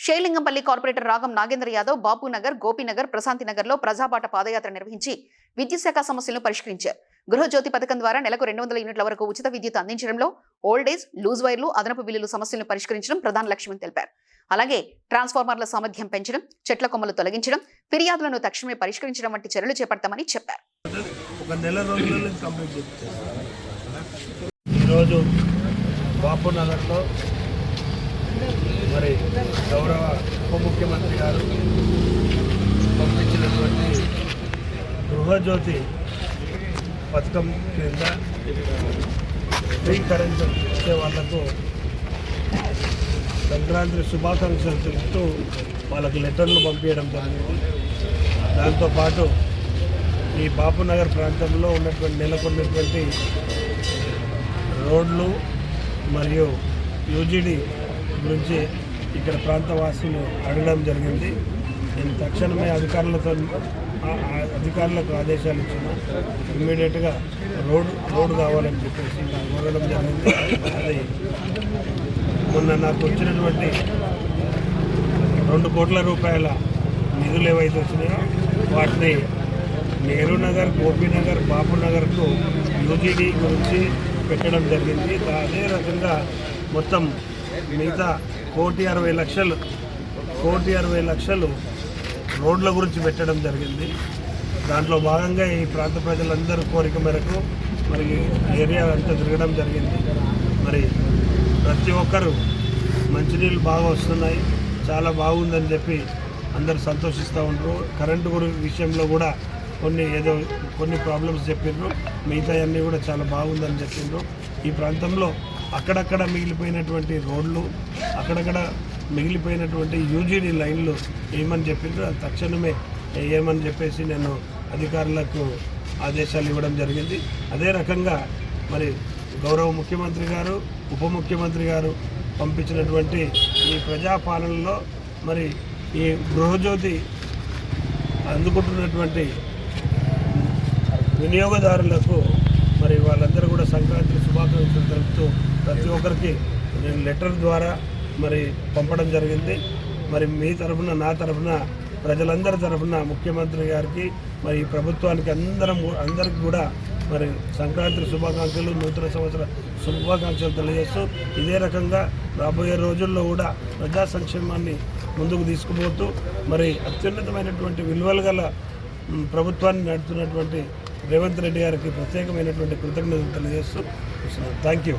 Serilingampally corporator రాగం నాగేంద్ర యాదవ్ బాపునగర్, గోపీనగర్, ప్రశాంతినగర్లో ప్రజాబాట పాదయాత్ర నిర్వహించి విద్యుత్ శాఖ సమస్యలను పరిష్కరించారు. గృహజ్యోతి పథకం ద్వారా నెలకు 200 యూనిట్ల వరకు ఉచిత విద్యుత్ అందించడంలో ఓల్డేజ్, లూజ్ వైర్లు, అదనపు బిల్లుల సమస్యలను పరిష్కరించడం ప్రధాన లక్ష్యమని తెలిపారు. అలాగే ట్రాన్స్ఫార్మర్ల సామర్థ్యం పెంచడం, చెట్ల కొమ్మలు తొలగించడం, ఫిర్యాదులను తక్షణమే పరిష్కరించడం వంటి చర్యలు చేపడతామని చెప్పారు. మరి గౌరవ ఉప ముఖ్యమంత్రి గారు పంపించినటువంటి గృహజ్యోతి పథకం కింద ఫ్రీ కరెంట్ ఇచ్చే వాళ్లకు సంక్రాంతి శుభాకాంక్షలు తెలుపుతూ వాళ్ళకు లెటర్లు పంపించడం జరిగింది. దాంతోపాటు ఈ బాపునగర్ ప్రాంతంలో నెలకొన్నటువంటి రోడ్లు మరియు యూజీడీ గురించి ఇక్కడ ప్రాంతవాసులు అడగడం జరిగింది. నేను తక్షణమే అధికారులకు ఆదేశాలు ఇచ్చిన ఇమ్మీడియట్గా రోడ్డు కావాలని చెప్పేసి కోరడం జరిగింది. అది మొన్న నాకు వచ్చినటువంటి 2 కోట్ల రూపాయల నిధులు ఏవైతే వచ్చినాయో వాటిని నెహ్రూ నగర్, గోపీనగర్, బాపునగర్కు యూజీడీ గురించి పెట్టడం జరిగింది. అదే రకంగా మొత్తం మిగతా 1,60,00,000 రోడ్ల గురించి పెట్టడం జరిగింది. దాంట్లో భాగంగా ఈ ప్రాంత ప్రజలందరూ కోరిక మేరకు మరి ఏరియా అంతా తిరగడం జరిగింది. మరి ప్రతి ఒక్కరూ మంచినీళ్ళు బాగా వస్తున్నాయి, చాలా బాగుందని చెప్పి అందరూ సంతోషిస్తూ ఉంటారు. కరెంటు విషయంలో కూడా కొన్ని ప్రాబ్లమ్స్ చెప్పిండ్రు, మిగతా అన్నీ కూడా చాలా బాగుందని చెప్పిండ్రు. ఈ ప్రాంతంలో అక్కడక్కడ మిగిలిపోయినటువంటి రోడ్లు, అక్కడక్కడ మిగిలిపోయినటువంటి యూజీడీ లైన్లు ఏమని చెప్పిండ్రు, అది తక్షణమే ఏమని చెప్పేసి నేను అధికారులకు ఆదేశాలు ఇవ్వడం జరిగింది. అదే రకంగా మరి గౌరవ ముఖ్యమంత్రి గారు, ఉప ముఖ్యమంత్రి గారు పంపించినటువంటి ఈ ప్రజాపాలనలో మరి ఈ గృహజ్యోతి అందుకుంటున్నటువంటి వినియోగదారులకు మరి వాళ్ళందరూ కూడా సంక్రాంతి శుభాకాంక్షలు తెలుపుతూ ప్రతి ఒక్కరికి నేను లెటర్ ద్వారా మరి పంపడం జరిగింది. మరి మీ తరఫున, నా తరఫున, ప్రజలందరి తరఫున ముఖ్యమంత్రి గారికి మరి ప్రభుత్వానికి అందరికీ కూడా మరి సంక్రాంతి శుభాకాంక్షలు, నూతన సంవత్సర శుభాకాంక్షలు తెలియజేస్తూ ఇదే రకంగా రాబోయే రోజుల్లో కూడా ప్రజా సంక్షేమాన్ని ముందుకు తీసుకుపోతూ మరి అత్యున్నతమైనటువంటి విలువలు గల ప్రభుత్వాన్ని నడుపుతున్నటువంటి రేవంత్ రెడ్డి గారికి ప్రత్యేకమైనటువంటి కృతజ్ఞతలు తెలియజేస్తూ థ్యాంక్ యూ.